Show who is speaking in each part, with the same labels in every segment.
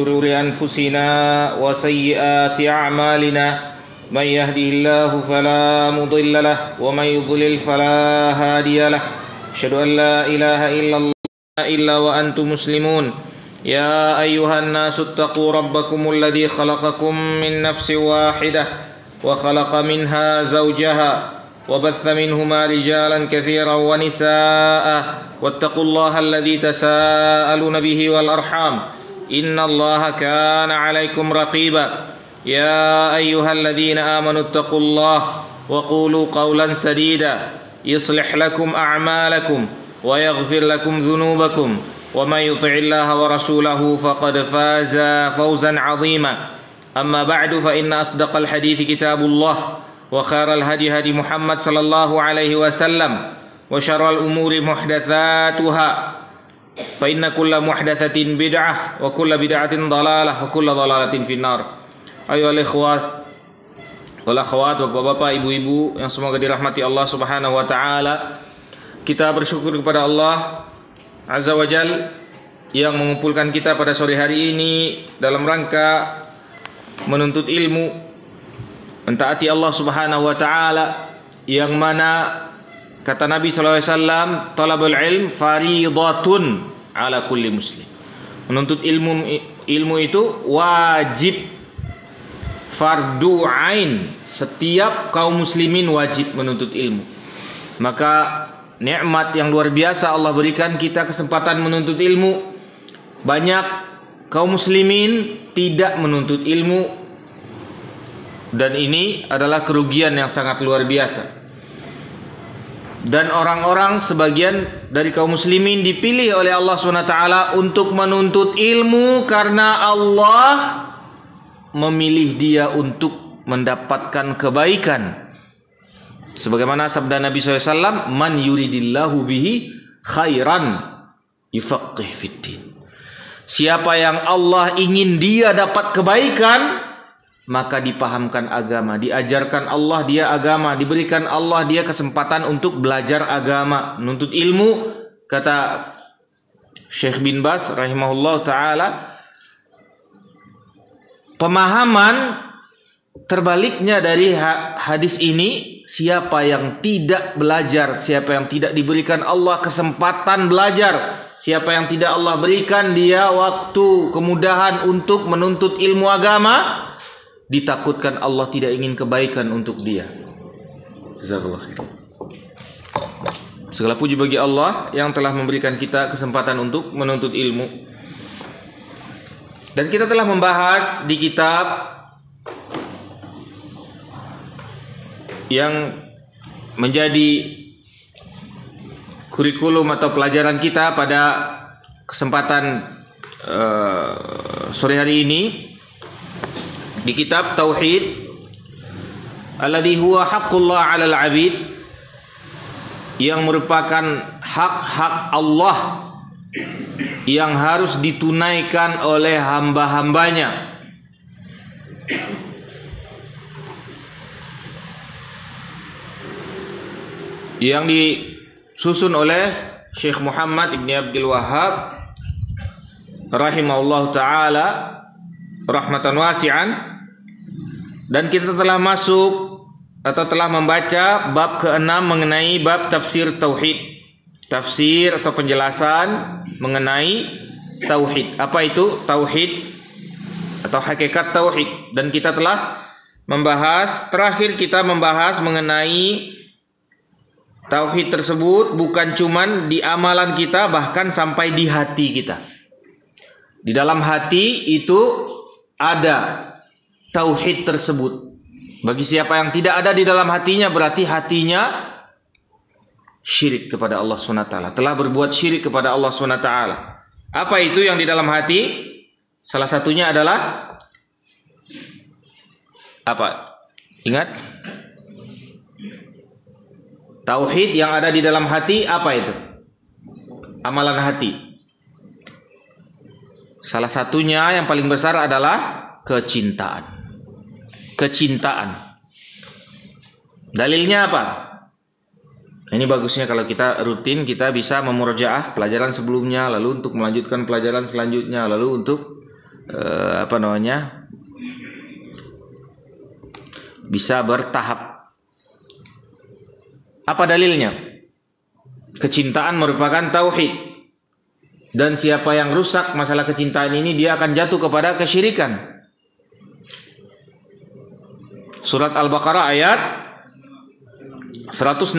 Speaker 1: شرور أنفسنا وسيئات أعمالنا من يهده الله فلا مضل له ومن يضلل فلا هادي له أشهد أن لا إله إلا الله إلا وأنتم مسلمون يا أيها الناس اتقوا ربكم الذي خلقكم من نفس واحدة وخلق منها زوجها وبث منهما رجالا كثيرا ونساء واتقوا الله الذي تساءلون به والأرحام إن الله كان عليكم رقيبا يا أيها الذين آمنوا اتقوا الله وقولوا قولا سديدا يصلح لكم أعمالكم ويغفر لكم ذنوبكم ومن يطع الله ورسوله فقد فاز فوزا عظيما أما بعد فإن أصدق الحديث كتاب الله وخير الهدي هدي محمد صلى الله عليه وسلم وشر الأمور محدثاتها فإن كل محدثة بدعة وكل بدعة ضلالة وكل ضلالة في النار. Ayo ikhwat wal akhwat, bapak-bapak, ibu-ibu yang semoga dirahmati Allah Subhanahu wa taala. Kita bersyukur kepada Allah Azza wa Jal yang mengumpulkan kita pada sore hari ini dalam rangka menuntut ilmu, mentaati Allah Subhanahu wa taala, yang mana kata Nabi sallallahu alaihi wasallam, talabul ilm fariidatun ala kulli muslim. Menuntut ilmu itu wajib, fardu ain. Setiap kaum muslimin wajib menuntut ilmu. Maka nikmat yang luar biasa Allah berikan kita kesempatan menuntut ilmu. Banyak kaum muslimin tidak menuntut ilmu, dan ini adalah kerugian yang sangat luar biasa. Dan orang-orang sebagian dari kaum muslimin dipilih oleh Allah SWT untuk menuntut ilmu karena Allah memilih dia untuk mendapatkan kebaikan. Sebagaimana sabda Nabi SAW, man yuridillahu bihi khairan yufaqih fiddin. Siapa yang Allah ingin dia dapat kebaikan, maka dipahamkan agama, diajarkan Allah dia agama, diberikan Allah dia kesempatan untuk belajar agama, menuntut ilmu. Kata Syekh bin Baz rahimahullah ta'ala, pemahaman terbaliknya dari hadis ini, siapa yang tidak belajar, siapa yang tidak diberikan Allah kesempatan belajar, siapa yang tidak Allah berikan dia waktu, kemudahan untuk menuntut ilmu agama, ditakutkan Allah tidak ingin kebaikan untuk dia. Jazakallah khair. Segala puji bagi Allah yang telah memberikan kita kesempatan untuk menuntut ilmu. Dan kita telah membahas di kitab yang menjadi kurikulum atau pelajaran kita pada kesempatan sore hari ini, di kitab Tauhid alladhi huwa haqqullah 'alal 'abid, yang merupakan hak-hak Allah yang harus ditunaikan oleh hamba-hambanya. Yang disusun oleh Syekh Muhammad Ibn Abdul Wahhab rahimahullah ta'ala rahmatan wasi'an. Dan kita telah masuk atau telah membaca bab ke-6 mengenai bab tafsir tauhid. Tafsir atau penjelasan mengenai tauhid. Apa itu tauhid atau hakikat tauhid? Dan kita telah membahas, terakhir kita membahas mengenai tauhid tersebut bukan cuman di amalan kita, bahkan sampai di hati kita. Di dalam hati itu ada tauhid tersebut. Bagi siapa yang tidak ada di dalam hatinya, berarti hatinya syirik kepada Allah SWT, telah berbuat syirik kepada Allah SWT. Apa itu yang di dalam hati? Salah satunya adalah apa? Ingat? Tauhid yang ada di dalam hati apa itu? Amalan hati. Salah satunya yang paling besar adalah kecintaan. Kecintaan. Dalilnya apa? Ini bagusnya kalau kita rutin, kita bisa memurojaah pelajaran sebelumnya, lalu untuk melanjutkan pelajaran selanjutnya, lalu untuk bisa bertahap. Apa dalilnya? Kecintaan merupakan tauhid. Dan siapa yang rusak masalah kecintaan ini, dia akan jatuh kepada kesyirikan. Surat Al-Baqarah ayat 165.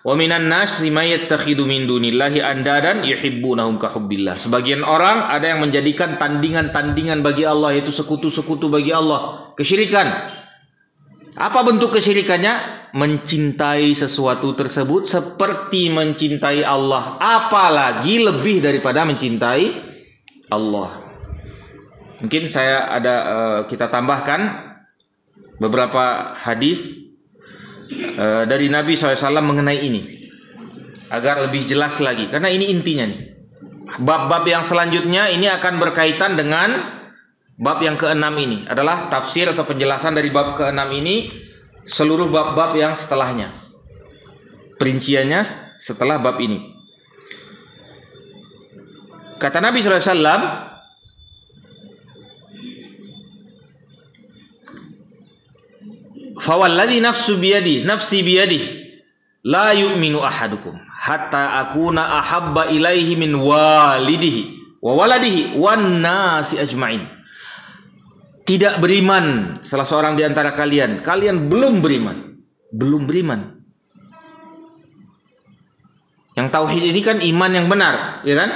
Speaker 1: Wa minan nasi may yattakhidhu min dunillahi andadan yuhibbunahum ka hubbillah. Sebagian orang ada yang menjadikan tandingan-tandingan bagi Allah, yaitu sekutu-sekutu bagi Allah, kesyirikan. Apa bentuk kesyirikannya? Mencintai sesuatu tersebut seperti mencintai Allah, apalagi lebih daripada mencintai Allah. Mungkin kita tambahkan beberapa hadis dari Nabi SAW mengenai ini agar lebih jelas lagi, karena ini intinya nih. Bab-bab yang selanjutnya ini akan berkaitan dengan bab yang ke-6 ini, adalah tafsir atau penjelasan dari bab ke-6 ini, seluruh bab-bab yang setelahnya, perinciannya setelah bab ini. Kata Nabi SAW, fawalladhi nafsi biyadi la yu'minu ahadukum hatta akuna ahabba ilaihi min walidihi wa waladihi wan nasi ajma'in. Tidak beriman salah seorang di antara kalian. Kalian belum beriman. Belum beriman. Yang tauhid ini kan iman yang benar, ya kan?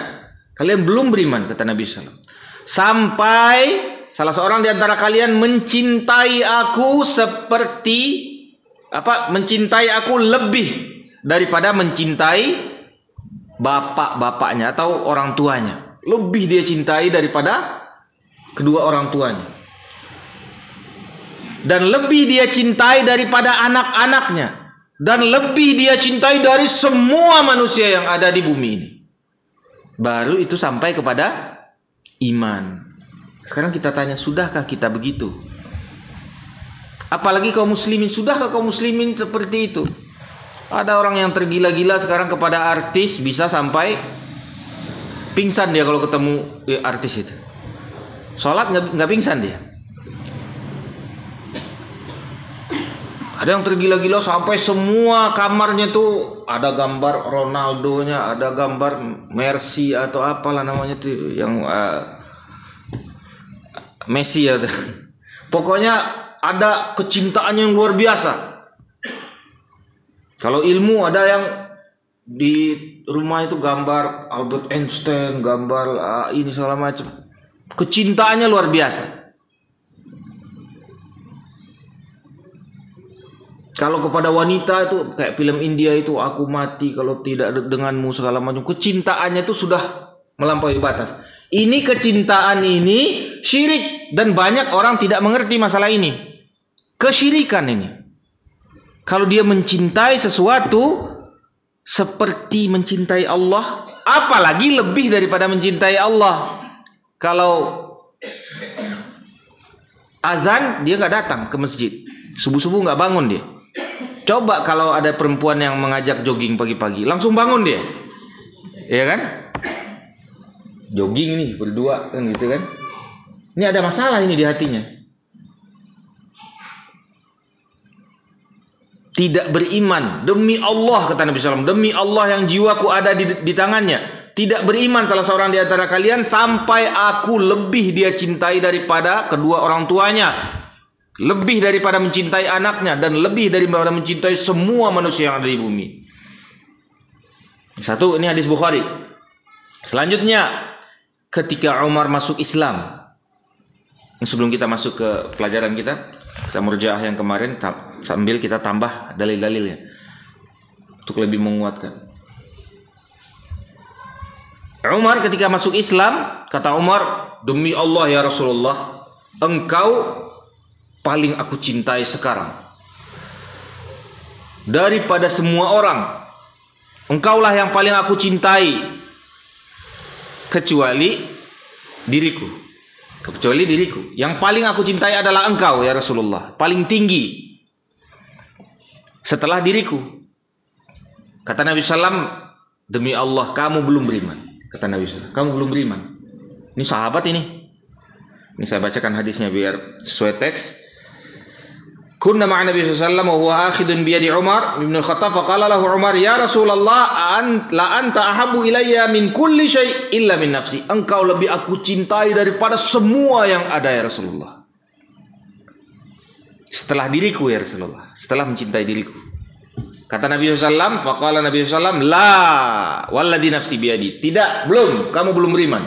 Speaker 1: Kalian belum beriman, kata Nabi SAW. Sampai salah seorang di antara kalian mencintai aku seperti mencintai aku lebih daripada mencintai bapak-bapaknya atau orang tuanya. Lebih dia cintai daripada kedua orang tuanya. Dan lebih dia cintai daripada anak-anaknya. Dan lebih dia cintai dari semua manusia yang ada di bumi ini. Baru itu sampai kepada iman. Sekarang kita tanya, sudahkah kita begitu? Apalagi kaum muslimin, sudahkah kaum muslimin seperti itu? Ada orang yang tergila-gila sekarang kepada artis, bisa sampai pingsan dia kalau ketemu artis itu. Sholat nggak pingsan dia. Ada yang tergila-gila sampai semua kamarnya tuh ada gambar Ronaldo-nya, ada gambar Messi atau apalah namanya tuh yang Messi ya. Pokoknya ada kecintaannya yang luar biasa. Kalau ilmu ada yang di rumah itu gambar Albert Einstein, gambar ini segala macam. Kecintaannya luar biasa. Kalau kepada wanita itu kayak film India itu, aku mati kalau tidak denganmu segala macam. Kecintaannya itu sudah melampaui batas. Ini kecintaan ini syirik, dan banyak orang tidak mengerti masalah ini. Kesyirikan ini. Kalau dia mencintai sesuatu seperti mencintai Allah, apalagi lebih daripada mencintai Allah. Kalau azan dia nggak datang ke masjid, subuh-subuh nggak bangun dia. Coba kalau ada perempuan yang mengajak jogging pagi-pagi, langsung bangun dia, ya kan? Jogging nih berdua kan gitu kan? Ini ada masalah ini di hatinya. Tidak beriman demi Allah, kata Nabi SAW, demi Allah yang jiwaku ada di tangannya. Tidak beriman salah seorang di antara kalian sampai aku lebih dia cintai daripada kedua orang tuanya, lebih daripada mencintai anaknya, dan lebih daripada mencintai semua manusia yang ada di bumi. Satu, ini hadis Bukhari. Selanjutnya, ketika Umar masuk Islam. Sebelum kita masuk ke pelajaran kita murjaah yang kemarin, sambil kita tambah dalil-dalilnya untuk lebih menguatkan. Umar ketika masuk Islam, kata Umar, demi Allah ya Rasulullah, engkau paling aku cintai sekarang daripada semua orang. Engkaulah yang paling aku cintai kecuali diriku. Yang paling aku cintai adalah engkau ya Rasulullah, paling tinggi setelah diriku. Kata Nabi SAW, demi Allah kamu belum beriman. Kata Nabi SAW, kamu belum beriman. Ini sahabat ini. Ini saya bacakan hadisnya biar sesuai teks. Kunna ma'a Nabi sallallahu alaihi wasallam wa huwa akhidun bi yadi Umar bin Al-Khattab faqala lahu Umar ya Rasulullah la anta ahabbu ilayya min kulli syai' illa min nafsi. Engkau lebih aku cintai daripada semua yang ada ya Rasulullah. Setelah diriku ya Rasulullah, setelah mencintai diriku. Kata Nabi SAW, faqala Nabi SAW, la walladhi nafsi biyadi. Tidak, belum, kamu belum beriman.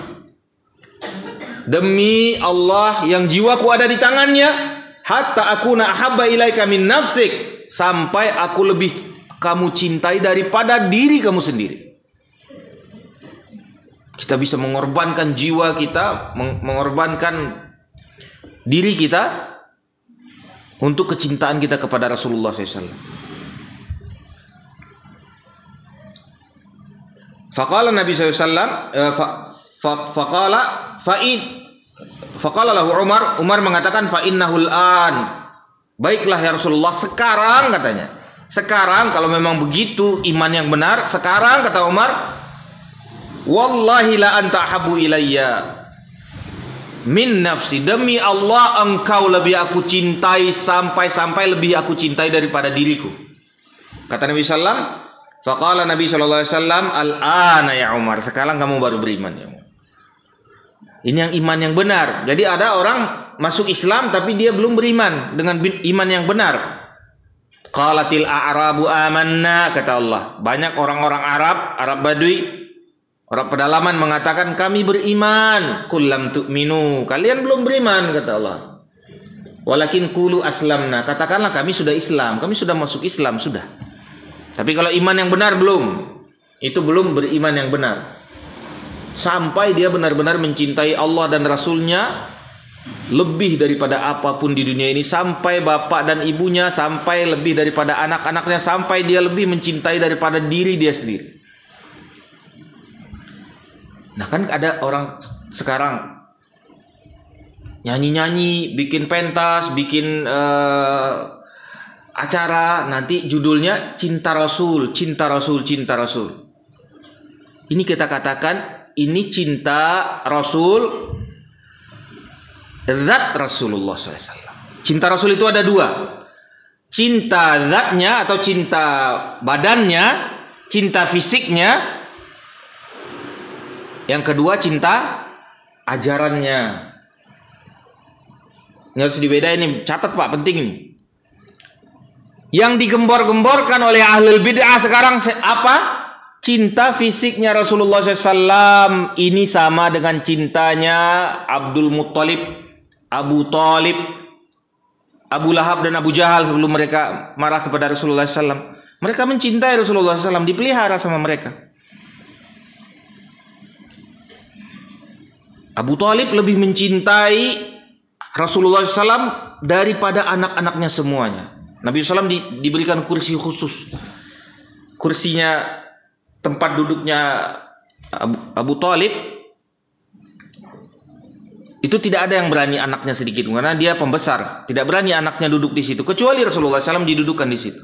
Speaker 1: Demi Allah yang jiwaku ada di tangannya, hatta akuna ahabba ilaika min nafsik, sampai aku lebih kamu cintai daripada diri kamu sendiri. Kita bisa mengorbankan jiwa kita, mengorbankan diri kita untuk kecintaan kita kepada Rasulullah SAW. Faqala Nabi SAW, faqala lahu Umar mengatakan fa innahul an. Baiklah ya Rasulullah, sekarang katanya. Sekarang kalau memang begitu iman yang benar, sekarang kata Umar, wallahi la anta habu ilayya min nafsi, demi Allah engkau lebih aku cintai sampai lebih aku cintai daripada diriku. Kata Nabi sallam, faqala Nabi sallallahu alaihi wasallam, al-ana ya Umar, sekarang kamu baru beriman ya Umar. Ini yang iman yang benar. Jadi ada orang masuk Islam tapi dia belum beriman dengan iman yang benar. Qalatil a'rabu amanna, kata Allah. Banyak orang-orang Arab Badui, orang pedalaman mengatakan kami beriman. Qul lam tu'minu, kalian belum beriman, kata Allah. Walakin qulu aslamna, katakanlah kami sudah Islam, kami sudah masuk Islam sudah. Tapi kalau iman yang benar belum. Itu belum beriman yang benar. Sampai dia benar-benar mencintai Allah dan Rasulnya lebih daripada apapun di dunia ini, sampai bapak dan ibunya, sampai lebih daripada anak-anaknya, sampai dia lebih mencintai daripada diri dia sendiri. Nah kan ada orang sekarang nyanyi-nyanyi, bikin pentas, bikin acara, nanti judulnya Cinta Rasul, Cinta Rasul, Cinta Rasul. Ini kita katakan ini cinta Rasul, zat Rasulullah SAW. Cinta Rasul itu ada dua. Cinta zatnya atau cinta badannya, cinta fisiknya. Yang kedua cinta ajarannya. Ini harus dibedain nih, catat Pak, penting ini. Yang digembor-gemborkan oleh ahlul bid'ah sekarang apa? Cinta fisiknya Rasulullah SAW ini sama dengan cintanya Abdul Muttalib, Abu Talib, Abu Lahab dan Abu Jahal sebelum mereka marah kepada Rasulullah SAW. Mereka mencintai Rasulullah SAW, dipelihara sama mereka. Abu Talib lebih mencintai Rasulullah SAW daripada anak-anaknya semuanya. Nabi SAW diberikan kursi khusus. Kursinya, tempat duduknya Abu Talib itu tidak ada yang berani anaknya sedikit, karena dia pembesar, tidak berani anaknya duduk di situ, kecuali Rasulullah SAW didudukkan di situ.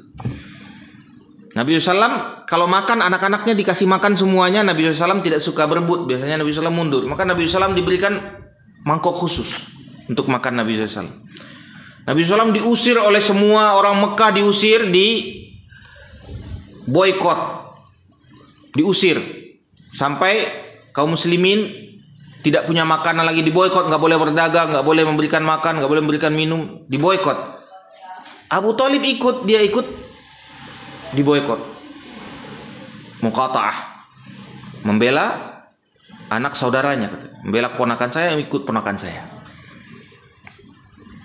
Speaker 1: Nabi SAW kalau makan, anak-anaknya dikasih makan semuanya. Nabi SAW tidak suka berebut, biasanya Nabi SAW mundur, maka Nabi SAW diberikan mangkok khusus untuk makan Nabi SAW. Nabi SAW diusir oleh semua orang Mekah, diusir, di boykot, diusir, sampai kaum muslimin tidak punya makanan lagi, diboykot, nggak boleh berdagang, nggak boleh memberikan makan, nggak boleh memberikan minum, diboykot. Abu Talib ikut, dia ikut diboykot, muqata'ah, membela anak saudaranya, membela ponakan saya, ikut ponakan saya.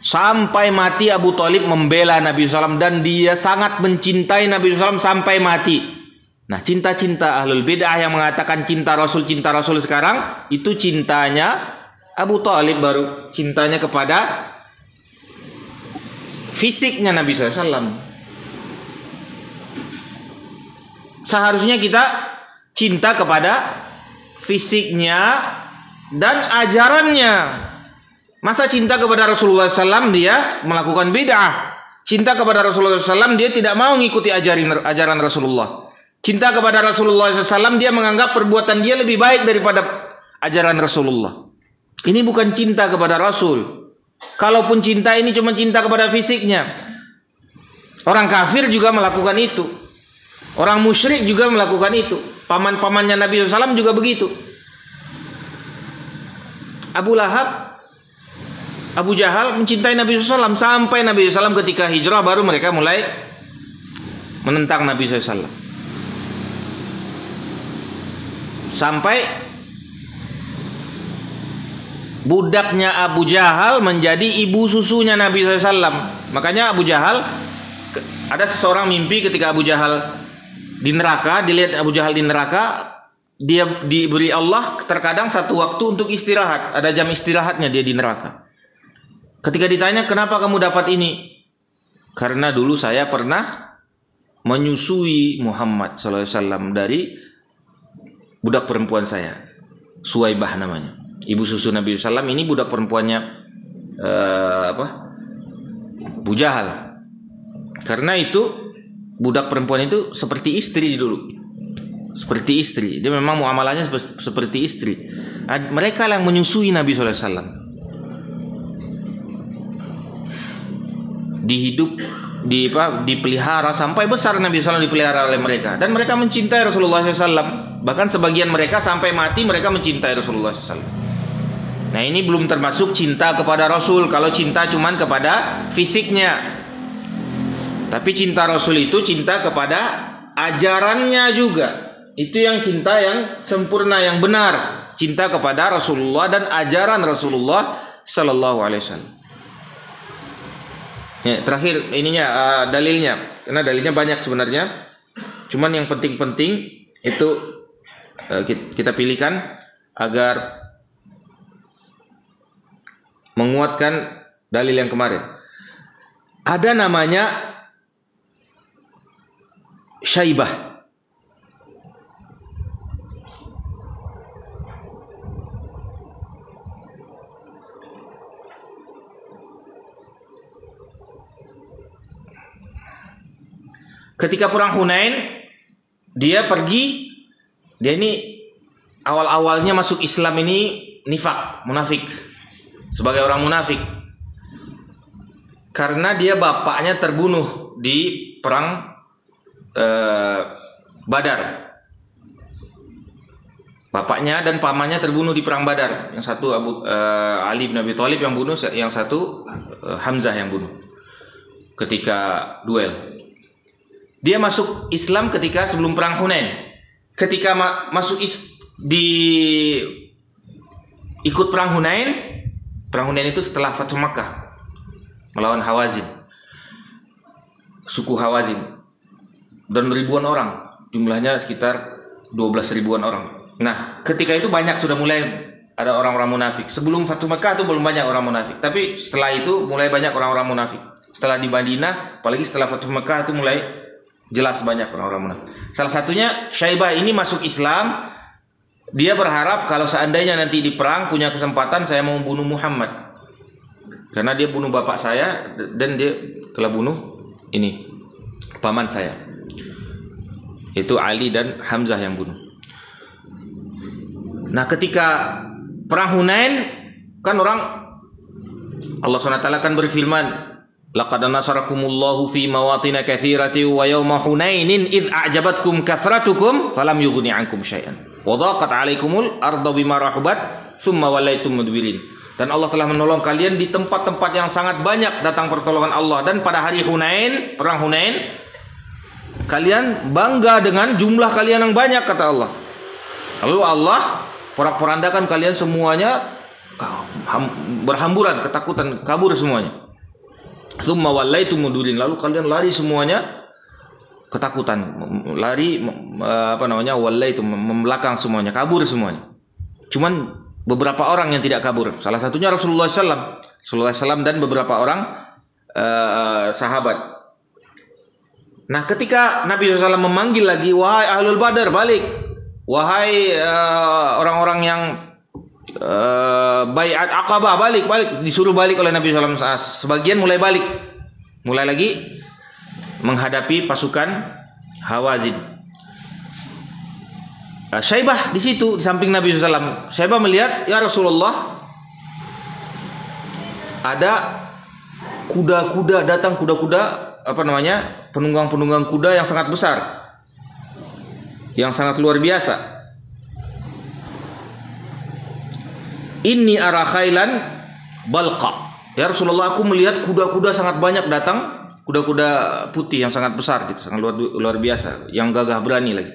Speaker 1: Sampai mati Abu Talib membela Nabi SAW, dan dia sangat mencintai Nabi SAW sampai mati. Nah, cinta-cinta ahlul bid'ah yang mengatakan cinta Rasul sekarang, itu cintanya Abu Talib baru, cintanya kepada fisiknya Nabi SAW. Seharusnya kita cinta kepada fisiknya dan ajarannya. Masa cinta kepada Rasulullah SAW dia melakukan bid'ah? Cinta kepada Rasulullah SAW dia tidak mau mengikuti ajaran Rasulullah. Cinta kepada Rasulullah SAW dia menganggap perbuatan dia lebih baik daripada ajaran Rasulullah. Ini bukan cinta kepada Rasul. Kalaupun cinta ini cuma cinta kepada fisiknya. Orang kafir juga melakukan itu. Orang musyrik juga melakukan itu. Paman-pamannya Nabi SAW juga begitu. Abu Lahab, Abu Jahal mencintai Nabi SAW. Sampai Nabi SAW ketika hijrah baru mereka mulai menentang Nabi SAW. Sampai budaknya Abu Jahal menjadi ibu susunya Nabi SAW. Makanya Abu Jahal, ada seseorang mimpi ketika Abu Jahal di neraka, dilihat Abu Jahal di neraka, dia diberi Allah terkadang satu waktu untuk istirahat, ada jam istirahatnya dia di neraka. Ketika ditanya, kenapa kamu dapat ini? Karena dulu saya pernah menyusui Muhammad SAW dari budak perempuan saya, Suwaibah namanya, ibu susu Nabi SAW. Ini budak perempuannya Abu Jahal. Karena itu budak perempuan itu seperti istri dulu, seperti istri. Dia memang muamalahnya seperti istri. Mereka yang menyusui Nabi SAW. Dipelihara sampai besar Nabi SAW, dipelihara oleh mereka. Dan mereka mencintai Rasulullah SAW. Bahkan sebagian mereka sampai mati mereka mencintai Rasulullah SAW. Nah, ini belum termasuk cinta kepada Rasul. Kalau cinta cuman kepada fisiknya. Tapi cinta Rasul itu cinta kepada ajarannya juga. Itu yang cinta yang sempurna, yang benar. Cinta kepada Rasulullah dan ajaran Rasulullah Sallallahu Alaihi Wasallam. Ya, terakhir ininya dalilnya, karena dalilnya banyak sebenarnya. Cuman yang penting-penting itu kita pilihkan agar menguatkan dalil yang kemarin. Ada namanya Syaibah. Ketika perang Hunain, dia pergi. Dia ini awal-awalnya masuk Islam ini nifak, munafik, sebagai orang munafik. Karena dia bapaknya terbunuh di perang Badar. Bapaknya dan pamannya terbunuh di perang Badar. Yang satu Ali bin Abi Thalib yang bunuh, yang satu Hamzah yang bunuh ketika duel. Dia masuk Islam ketika sebelum perang Hunain. Ketika ikut perang Hunain. Perang Hunain itu setelah Fathu Makkah, melawan Hawazin, suku Hawazin. Dan ribuan orang, jumlahnya sekitar 12 ribuan orang. Nah, ketika itu banyak sudah mulai ada orang-orang munafik. Sebelum Fathu Makkah itu belum banyak orang munafik, tapi setelah itu mulai banyak orang-orang munafik. Setelah di Madinah, apalagi setelah Fathu Makkah itu mulai jelas banyak orang-orang munafik. Salah satunya Syaibah ini masuk Islam. Dia berharap kalau seandainya nanti di perang punya kesempatan, saya mau bunuh Muhammad. Karena dia bunuh bapak saya dan dia telah bunuh ini paman saya. Itu Ali dan Hamzah yang bunuh. Nah, ketika perang Hunain, kan Allah SWT kan berfirman, laqad nasarakumullahu fi mawatin katsiratin wa yawma Hunainin id a'jabatkum kathratukum falam yughni 'ankum syai'an wa dhaqat 'alaikumul ardu bima rahabat tsumma wallaytum mudbirin. Dan Allah telah menolong kalian di tempat-tempat yang sangat banyak datang pertolongan Allah. Dan pada hari Hunain, perang Hunain, kalian bangga dengan jumlah kalian yang banyak, kata Allah. Lalu Allah porak-porandakan kalian semuanya berhamburan, ketakutan, kabur semuanya. Tsumma wallaitum mudbirin. Lalu kalian lari semuanya ketakutan, lari wallaitum, membelakang semuanya, kabur semuanya. Cuman beberapa orang yang tidak kabur. Salah satunya Rasulullah SAW dan beberapa orang sahabat. Nah, ketika Nabi SAW memanggil lagi, wahai ahlul badar, balik. Wahai orang-orang yang baiat Aqabah, balik. Disuruh balik oleh Nabi SAW. Sebagian mulai balik, mulai lagi menghadapi pasukan Hawazin. Syaibah di situ di samping Nabi SAW. Syaibah melihat, ya Rasulullah, ada kuda-kuda datang, kuda-kuda penunggang-penunggang kuda yang sangat besar, yang sangat luar biasa. Inni ara khailan balqa. Ya Rasulullah, aku melihat kuda-kuda sangat banyak datang, kuda-kuda putih yang sangat besar gitu, sangat luar biasa, yang gagah berani lagi.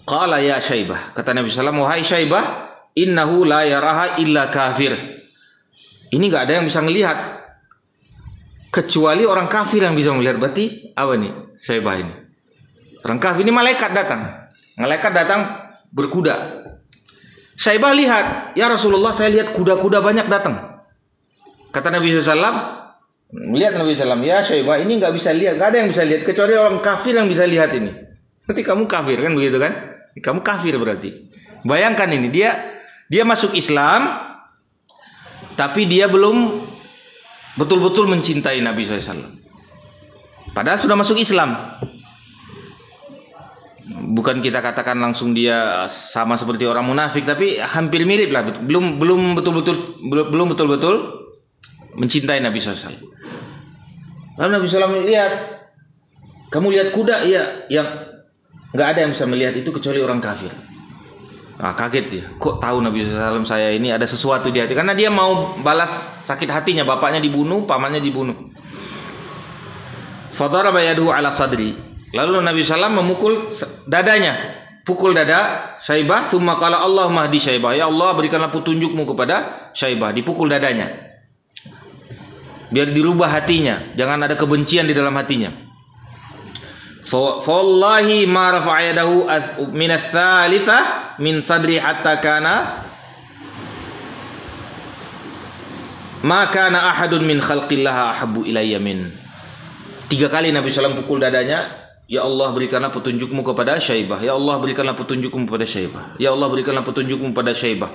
Speaker 1: Qala ya Syaibah, kata Nabi sallallahu alaihi wasallam, wahai Syaibah, innahu la yaraha illa kafir. Ini enggak ada yang bisa melihat kecuali orang kafir yang bisa melihat. Berarti apa nih Syaibah ini? Orang kafir ini, malaikat datang berkuda. Syaibah lihat, ya Rasulullah, saya lihat kuda-kuda banyak datang. Kata Nabi SAW, melihat Nabi SAW, ya Syaibah, ini nggak bisa lihat, nggak ada yang bisa lihat kecuali orang kafir yang bisa lihat ini. Berarti kamu kafir kan, begitu kan? Kamu kafir berarti. Bayangkan ini, dia masuk Islam, tapi dia belum betul-betul mencintai Nabi SAW. Padahal sudah masuk Islam. Bukan kita katakan langsung dia sama seperti orang munafik, tapi hampir mirip lah. Belum betul-betul mencintai Nabi SAW. Lalu Nabi SAW lihat, kamu lihat kuda? Iya. Yang nggak ada yang bisa melihat itu kecuali orang kafir. Kaget dia. Kok tahu Nabi SAW saya ini ada sesuatu di hati? Karena dia mau balas sakit hatinya, bapaknya dibunuh, pamannya dibunuh. Fadaraba yaduhu ala sadri. Lalu Nabi SAW memukul dadanya, pukul dada Syaibah. Tsumma qala Allahumma hdi Syaibah. Ya Allah, berikanlah petunjukmu kepada Syaibah. Dipukul dadanya, biar dirubah hatinya, jangan ada kebencian di dalam hatinya. Fawallahi ma rafa'a yadahu min ats-tsalitsah min sadri hatta kana ma kana ahadun min khalqillah ahabbu ilayya min. 3 kali Nabi SAW pukul dadanya. Ya Allah, berikanlah petunjukmu kepada Syaibah. Ya Allah, berikanlah petunjukmu kepada Syaibah. Ya Allah, berikanlah petunjukmu kepada Syaibah.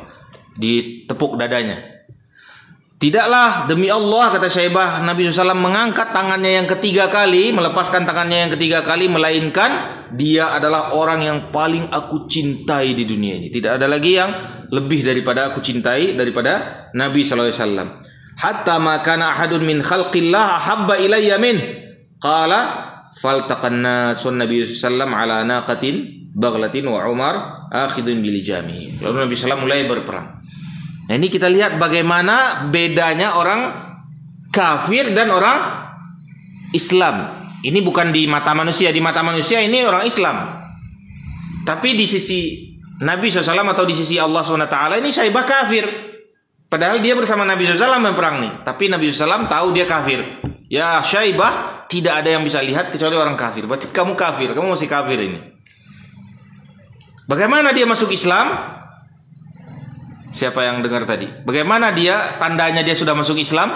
Speaker 1: Ditepuk dadanya. Tidaklah, demi Allah, kata Syaibah, Nabi SAW mengangkat tangannya yang ketiga kali, melepaskan tangannya yang ketiga kali, melainkan dia adalah orang yang paling aku cintai di dunia ini. Tidak ada lagi yang lebih daripada aku cintai daripada Nabi SAW. Hatta ma kana ahadun min khalqillah ahabba ilayya min. Qala faltaqanna Nabi SAW ala naqatin baghlatin wa Umar akhidun bilijami. Lalu Nabi SAW mulai berperang. Nah, ini kita lihat bagaimana bedanya orang kafir dan orang Islam. Ini bukan di mata manusia. Di mata manusia ini orang Islam. Tapi di sisi Nabi SAW atau di sisi Allah SWT ini Syaibah kafir. Padahal dia bersama Nabi SAW berperang nih. Tapi Nabi SAW tahu dia kafir. Ya Syaibah, tidak ada yang bisa lihat kecuali orang kafir. Berarti kamu kafir, kamu masih kafir ini. Bagaimana dia masuk Islam? Siapa yang dengar tadi? Bagaimana dia, tandanya dia sudah masuk Islam?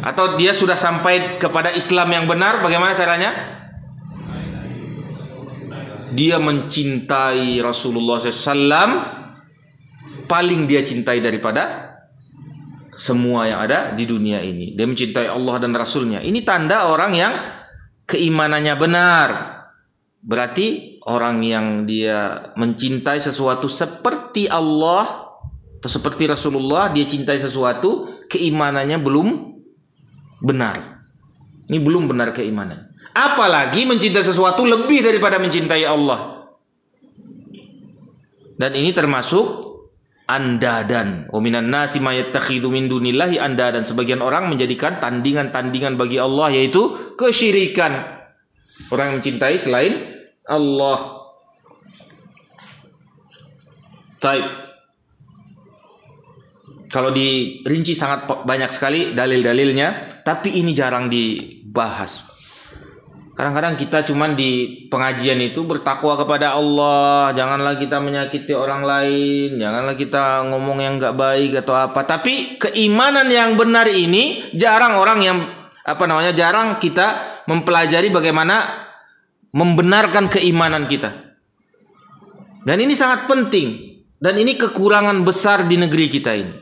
Speaker 1: Atau dia sudah sampai kepada Islam yang benar? Bagaimana caranya? Dia mencintai Rasulullah SAW, paling dia cintai daripada semua yang ada di dunia ini. Dia mencintai Allah dan Rasulnya. Ini tanda orang yang keimanannya benar. Berarti orang yang dia mencintai sesuatu seperti Allah atau seperti Rasulullah, dia cintai sesuatu, keimanannya belum benar. Ini belum benar keimanan. Apalagi mencintai sesuatu lebih daripada mencintai Allah. Dan ini termasuk andadan. Wa minan nasi may yattakhidhu min dunillahi andadan. Sebagian orang menjadikan tandingan-tandingan bagi Allah, yaitu kesyirikan. Orang yang mencintai selain Allah. Taib. Kalau dirinci sangat banyak sekali dalil-dalilnya, tapi ini jarang dibahas. Kadang-kadang kita cuman di pengajian itu bertakwa kepada Allah, janganlah kita menyakiti orang lain, janganlah kita ngomong yang enggak baik atau apa. Tapi keimanan yang benar ini jarang orang yang jarang kita mempelajari bagaimana membenarkan keimanan kita. Dan ini sangat penting, dan ini kekurangan besar di negeri kita ini.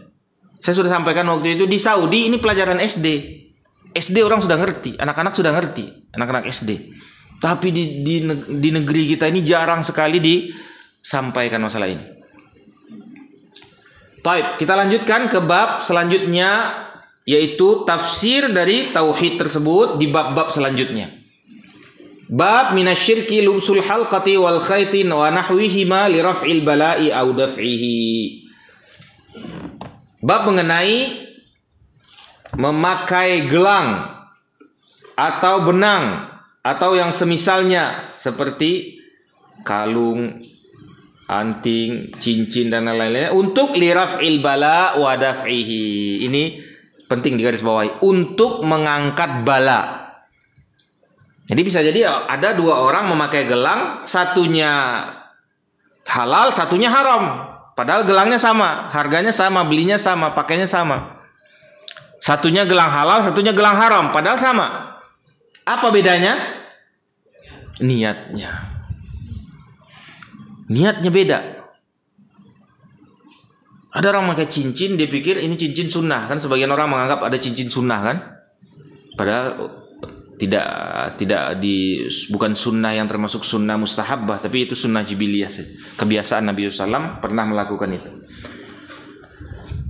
Speaker 1: Saya sudah sampaikan waktu itu di Saudi, ini pelajaran SD. SD orang sudah ngerti, anak-anak sudah ngerti, anak-anak SD. Tapi di negeri kita ini jarang sekali disampaikan masalah ini. Baik, kita lanjutkan ke bab selanjutnya, yaitu tafsir dari tauhid tersebut di bab-bab selanjutnya. Bab minasyirki lubsul halqati wal khayti wa nahwihima li raf'il bala'i aw daf'ihi. Bab mengenai memakai gelang atau benang atau yang semisalnya seperti kalung, anting, cincin dan lain-lainnya untuk liraf'il bala wa daf'ihi. Ini penting digarisbawahi, untuk mengangkat bala. Jadi bisa jadi ada dua orang memakai gelang, satunya halal, satunya haram. Padahal gelangnya sama, harganya sama, belinya sama, pakainya sama. Satunya gelang halal, satunya gelang haram, padahal sama. Apa bedanya? Niatnya. Niatnya beda. Ada orang pakai cincin, dia pikir ini cincin sunnah, kan sebagian orang menganggap ada cincin sunnah kan, padahal bukan sunnah yang termasuk sunnah mustahabbah, tapi itu sunnah jibiliyah, kebiasaan Nabi SAW pernah melakukan itu.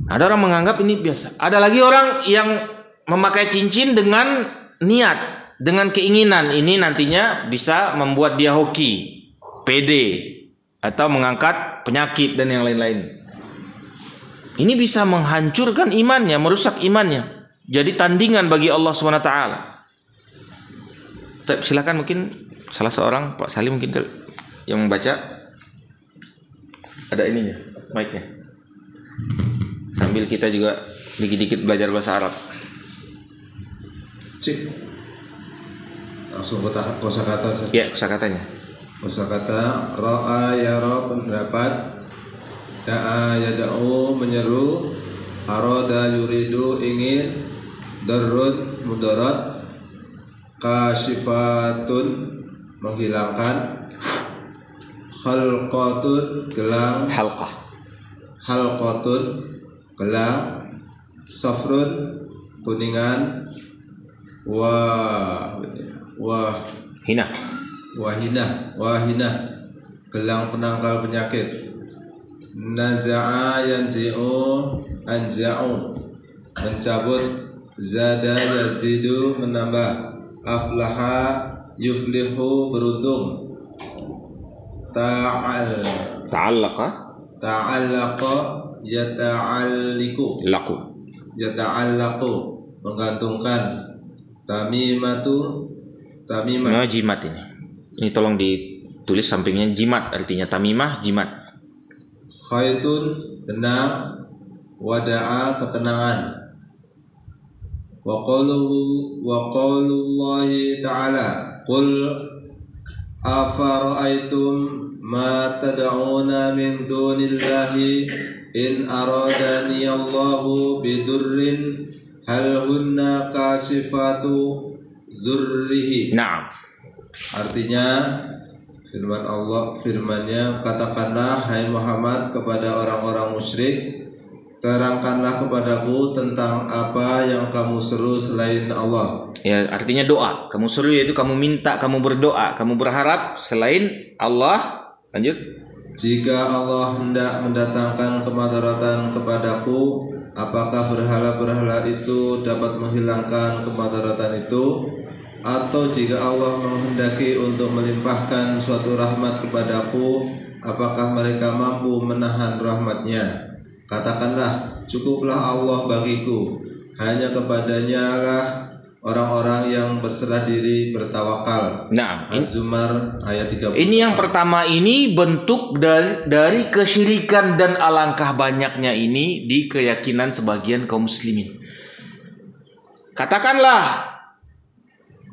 Speaker 1: Ada orang menganggap ini biasa. Ada lagi orang yang memakai cincin dengan niat, dengan keinginan ini nantinya bisa membuat dia hoki, pede, atau mengangkat penyakit dan yang lain-lain. Ini bisa menghancurkan imannya, merusak imannya. Jadi tandingan bagi Allah SWT. Silakan, mungkin salah seorang, Pak Salim mungkin yang membaca. Ada ininya, mic-nya. Sambil kita juga dikit-dikit belajar bahasa Arab.
Speaker 2: Cik. Langsung kosakata.
Speaker 1: Ya, kosakatanya.
Speaker 2: Kosakata ra'a yara pendapat, da'a yada'u menyeru, arada yuridu ingin, darrun mudarat, kasyifatun menghilangkan, khalqatun gelang, halqatun gelang, safrun kuningan, wahina gelang penangkal penyakit, naza'a yanzi'u anza'u mencabut, zada yazidu menambah, aflaha yuflihu beruntung, ta'allaqa yata'allaqu menggantungkan, tamimah
Speaker 1: jimat ini tolong ditulis sampingnya jimat, artinya tamimah jimat.
Speaker 2: khaitun benang, wada'a ketenangan, wa qaulullahi ta'ala qul afara'aitum ma tad'una min dunillahi in aradani Allahu bidurrin hal hunna kasifatu dzurrihi.
Speaker 1: Naam.
Speaker 2: Artinya firman-Nya, katakanlah hai Muhammad kepada orang-orang musyrik, terangkanlah kepadaku tentang apa yang kamu seru selain Allah.
Speaker 1: Ya, artinya doa. Kamu seru yaitu kamu minta, kamu berdoa, kamu berharap selain Allah. Lanjut.
Speaker 2: Jika Allah hendak mendatangkan kemadaratan kepadaku, apakah berhala-berhala itu dapat menghilangkan kemadaratan itu? Atau jika Allah menghendaki untuk melimpahkan suatu rahmat kepadaku, apakah mereka mampu menahan rahmatnya? Katakanlah, cukuplah Allah bagiku, hanya kepadanya lah orang-orang yang berserah diri bertawakal.
Speaker 1: Nah,
Speaker 2: Az-Zumar ayat 30.
Speaker 1: Ini yang pertama, ini bentuk dari kesyirikan dan alangkah banyaknya ini di keyakinan sebagian kaum muslimin. Katakanlah,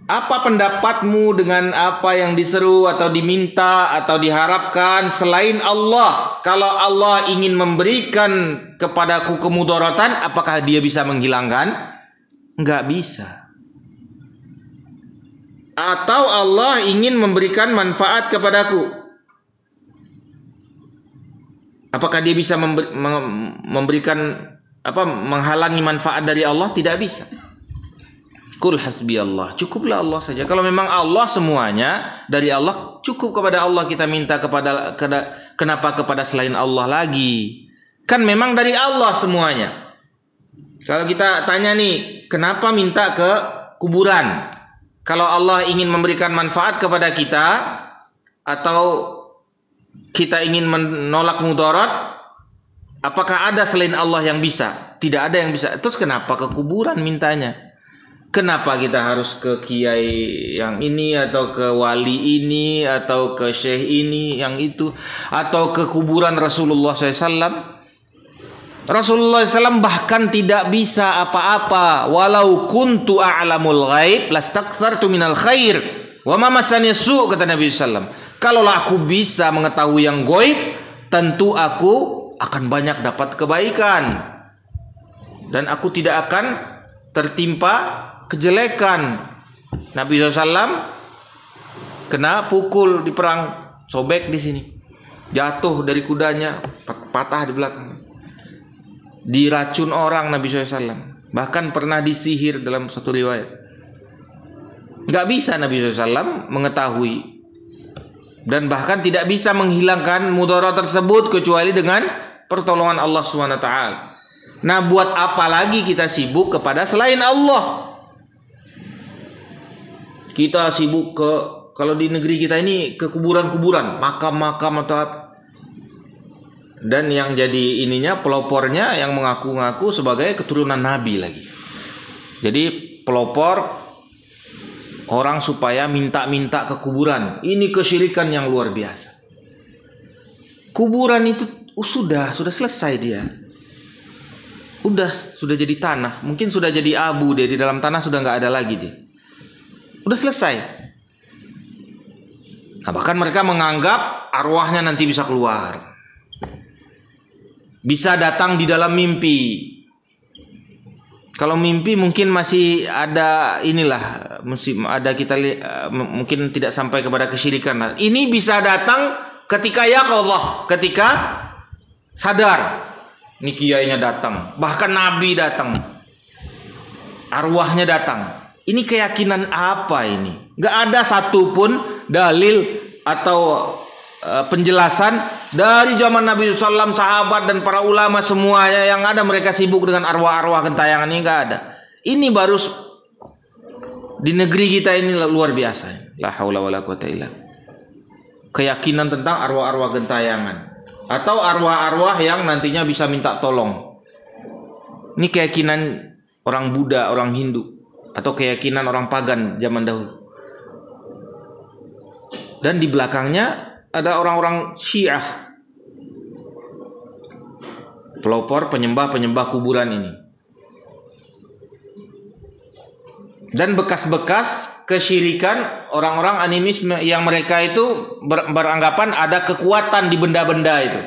Speaker 1: apa pendapatmu dengan apa yang diseru atau diminta atau diharapkan selain Allah? Kalau Allah ingin memberikan kepadaku kemudaratan, apakah dia bisa menghilangkan? Enggak bisa. Atau Allah ingin memberikan manfaat kepadaku, apakah dia bisa memberikan menghalangi manfaat dari Allah? Tidak bisa. Qul hasbiyallah, cukuplah Allah saja. Kalau memang Allah semuanya dari Allah, cukup kepada Allah kita minta, kenapa kepada selain Allah lagi? Kan memang dari Allah semuanya. Kalau kita tanya nih, kenapa minta ke kuburan? Kalau Allah ingin memberikan manfaat kepada kita, atau kita ingin menolak mudarat, apakah ada selain Allah yang bisa? Tidak ada yang bisa. Terus kenapa ke kuburan mintanya? Kenapa kita harus ke kiai yang ini, atau ke wali ini, atau ke syekh ini, yang itu, atau ke kuburan Rasulullah SAW? Rasulullah SAW bahkan tidak bisa apa-apa. Walau kuntu a'lamul ghaib lastakthartu minal khair wa ma massani su', kata Nabi SAW. Kalaulah aku bisa mengetahui yang gaib, tentu aku akan banyak dapat kebaikan dan aku tidak akan tertimpa kejelekan. Nabi SAW kena pukul di perang, sobek di sini, jatuh dari kudanya, patah di belakang, diracun orang Nabi SAW, bahkan pernah disihir dalam satu riwayat. Gak bisa Nabi SAW mengetahui dan bahkan tidak bisa menghilangkan mudarat tersebut kecuali dengan pertolongan Allah SWT. Nah, buat apa lagi kita sibuk kepada selain Allah? Kita sibuk ke, kalau di negeri kita ini, ke kuburan-kuburan, makam-makam atau apa. Dan yang jadi ininya, pelopornya yang mengaku-ngaku sebagai keturunan Nabi lagi. Jadi pelopor orang supaya minta-minta ke kuburan. Ini kesyirikan yang luar biasa. Kuburan itu sudah selesai dia. Sudah jadi tanah. Mungkin sudah jadi abu dia, di dalam tanah sudah nggak ada lagi dia. Udah selesai. Nah, bahkan mereka menganggap arwahnya nanti bisa keluar, bisa datang di dalam mimpi. Kalau mimpi mungkin masih ada inilah, ada kita mungkin tidak sampai kepada kesyirikan. Nah, ini bisa datang ketika yaqadzah, ketika sadar. Ini kiainya datang, bahkan Nabi datang, arwahnya datang. Ini keyakinan apa ini? Gak ada satupun dalil atau penjelasan dari zaman Nabi SAW, sahabat dan para ulama semuanya. Yang ada mereka sibuk dengan arwah-arwah gentayangan ini, gak ada. Ini baru di negeri kita ini luar biasa. La haula wala quwata illa. Keyakinan tentang arwah-arwah gentayangan atau arwah-arwah yang nantinya bisa minta tolong. Ini keyakinan orang Buddha, orang Hindu, atau keyakinan orang pagan zaman dahulu. Dan di belakangnya ada orang-orang Syiah, pelopor, penyembah kuburan ini. Dan bekas-bekas kesyirikan orang-orang animisme yang mereka itu beranggapan ada kekuatan di benda-benda itu.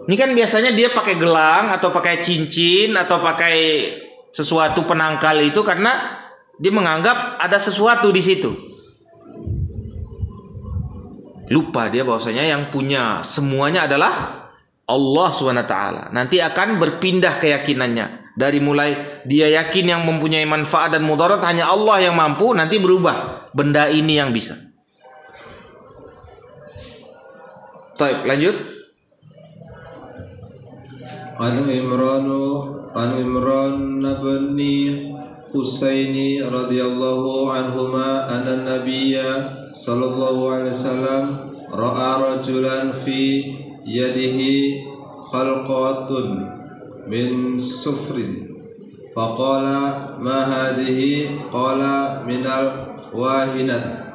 Speaker 1: Ini kan biasanya dia pakai gelang atau pakai cincin atau pakai sesuatu penangkal itu karena dia menganggap ada sesuatu di situ. Lupa dia bahwasanya yang punya semuanya adalah Allah SWT. Nanti akan berpindah keyakinannya. Dari mulai dia yakin yang mempunyai manfaat dan mudarat hanya Allah yang mampu, nanti berubah. Benda ini yang bisa. Baik, lanjut.
Speaker 2: Anu Imran bin Husaini radhiyallahu anhuma anna nabiyya sallallahu alaihi wasallam ra'a rajulan fi yadihi khalqatun min sufrin faqala ma hadhihi qala minal wahinat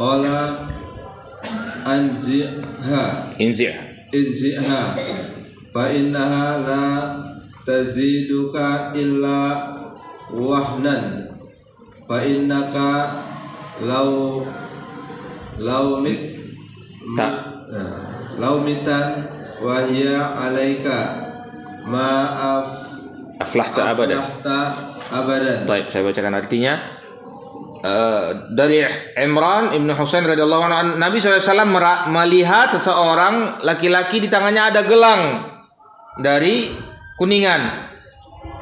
Speaker 2: qala inziha fa innaha la taziduka illa wahnan fa innaka law mitan wa hiya alaika aflahta abadan.
Speaker 1: Baik, saya bacakan artinya. Dari Imran ibn Husain radhiyallahu anhu, Nabi SAW melihat seseorang laki-laki di tangannya ada gelang dari kuningan.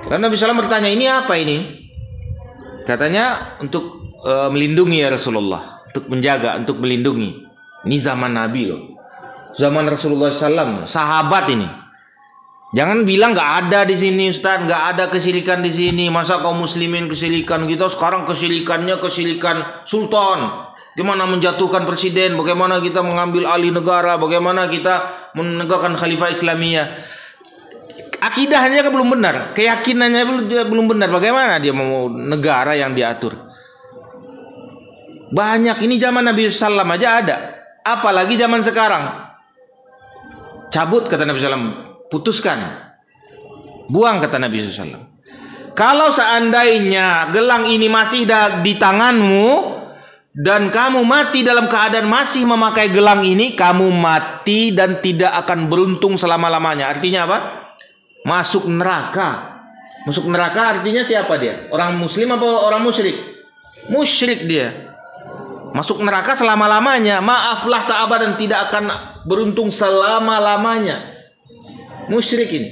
Speaker 1: Lalu Nabi SAW bertanya, ini apa ini? Katanya untuk melindungi ya Rasulullah, untuk menjaga, untuk melindungi. Ini zaman Nabi loh, zaman Rasulullah SAW, sahabat ini. Jangan bilang nggak ada di sini Ustaz, nggak ada kesyirikan di sini. Masa kaum muslimin kesyirikan kita sekarang kesyirikannya kesyirikan sultan. Bagaimana menjatuhkan presiden, bagaimana kita mengambil alih negara, bagaimana kita menegakkan khalifah Islamiyah. Akidahnya kan belum benar, keyakinannya belum benar. Bagaimana dia mau negara yang diatur? Banyak, ini zaman Nabi SAW aja ada. Apalagi zaman sekarang. Cabut kata Nabi SAW, putuskan, buang kata Nabi SAW. Kalau seandainya gelang ini masih di tanganmu dan kamu mati dalam keadaan masih memakai gelang ini, kamu mati dan tidak akan beruntung selama-lamanya. Artinya apa? Masuk neraka. Masuk neraka artinya siapa dia? Orang muslim apa orang musyrik? Musyrik dia. Masuk neraka selama-lamanya. Maaflah tak abadan, tidak akan beruntung selama-lamanya. Musyrik ini.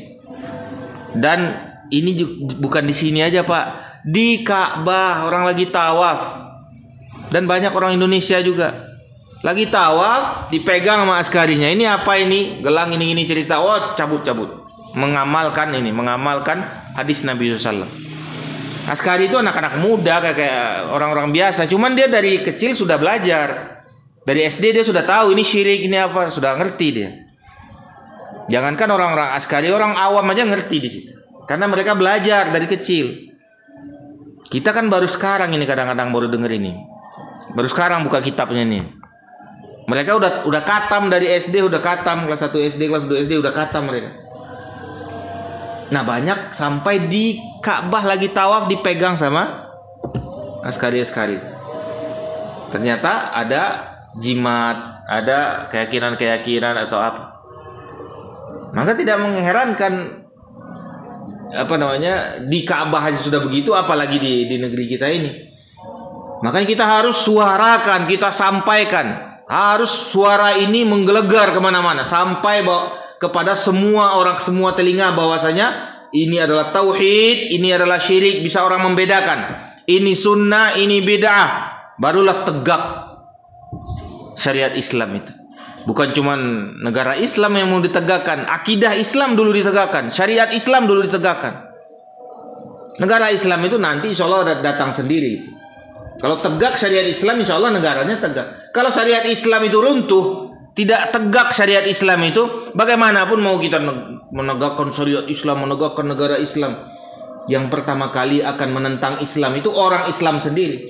Speaker 1: Dan ini bukan di sini aja Pak. Di Ka'bah orang lagi tawaf. Dan banyak orang Indonesia juga lagi tawaf, dipegang sama askarinya. Ini apa ini? Gelang ini cerita. Oh, cabut. Mengamalkan hadis Nabi SAW. Askari itu anak-anak muda kayak orang-orang biasa. Cuman dia dari kecil sudah belajar. Dari SD dia sudah tahu ini syirik, ini apa, sudah ngerti dia. Jangankan orang-orang askari, orang awam aja ngerti di situ. Karena mereka belajar dari kecil. Kita kan baru sekarang ini kadang-kadang baru denger ini. Baru sekarang buka kitabnya nih. Mereka udah katam dari SD, udah katam kelas 1 SD, kelas 2 SD udah katam mereka. Nah, banyak sampai di Ka'bah lagi tawaf dipegang sama askari-askari. Ternyata ada jimat, ada keyakinan-keyakinan atau apa. Maka tidak mengherankan di Ka'bah aja sudah begitu, apalagi di negeri kita ini. Makanya kita harus suarakan, kita sampaikan. Harus suara ini menggelegar kemana-mana. Sampai kepada semua orang, semua telinga bahwasanya ini adalah tauhid, ini adalah syirik. Bisa orang membedakan. Ini sunnah, ini bid'ah. Barulah tegak syariat Islam itu. Bukan cuma negara Islam yang mau ditegakkan. Akidah Islam dulu ditegakkan. Syariat Islam dulu ditegakkan. Negara Islam itu nanti insya Allah datang sendiri itu. Kalau tegak syariat Islam, insya Allah negaranya tegak. Kalau syariat Islam itu runtuh, tidak tegak syariat Islam itu, bagaimanapun mau kita menegakkan syariat Islam, menegakkan negara Islam, yang pertama kali akan menentang Islam itu orang Islam sendiri.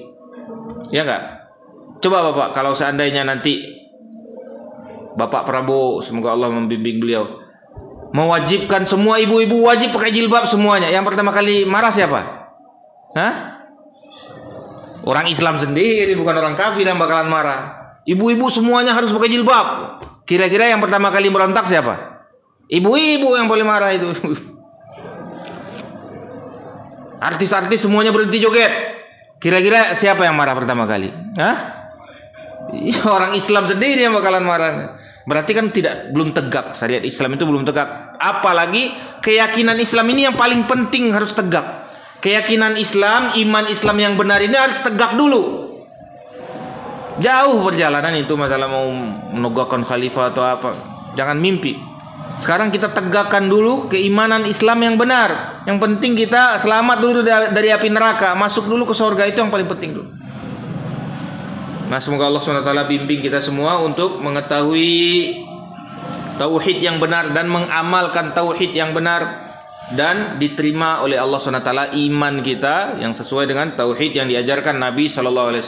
Speaker 1: Ya enggak? Coba Bapak, kalau seandainya nanti Bapak Prabowo, semoga Allah membimbing beliau, mewajibkan semua ibu-ibu wajib pakai jilbab semuanya, yang pertama kali marah siapa? Hah? Orang Islam sendiri, bukan orang kafir yang bakalan marah. Ibu-ibu semuanya harus pakai jilbab. Kira-kira yang pertama kali merontak siapa? Ibu-ibu yang boleh marah itu. Artis-artis semuanya berhenti joget. Kira-kira siapa yang marah pertama kali? Hah? Orang Islam sendiri yang bakalan marah. Berarti kan belum tegak. Syariat Islam itu belum tegak. Apalagi keyakinan Islam ini yang paling penting harus tegak. Keyakinan Islam, iman Islam yang benar ini harus tegak dulu. Jauh perjalanan itu masalah mau menegakkan khalifah atau apa. Jangan mimpi. Sekarang kita tegakkan dulu keimanan Islam yang benar. Yang penting kita selamat dulu dari api neraka. Masuk dulu ke surga, itu yang paling penting dulu. Nah, semoga Allah SWT bimbing kita semua untuk mengetahui tauhid yang benar dan mengamalkan tauhid yang benar, dan diterima oleh Allah SWT iman kita yang sesuai dengan tauhid yang diajarkan Nabi SAW,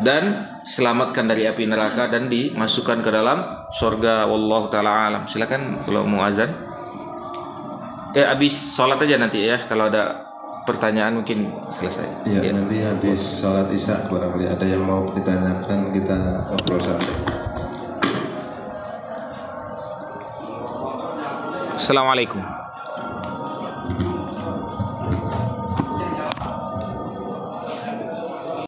Speaker 1: dan selamatkan dari api neraka dan dimasukkan ke dalam surga. Wallahu taala alam. Silakan kalau mau azan. Habis sholat aja nanti ya, kalau ada pertanyaan mungkin selesai.
Speaker 2: Iya, nanti habis sholat isya barangkali ada yang mau ditanyakan, kita ngobrol santai.
Speaker 1: Assalamualaikum.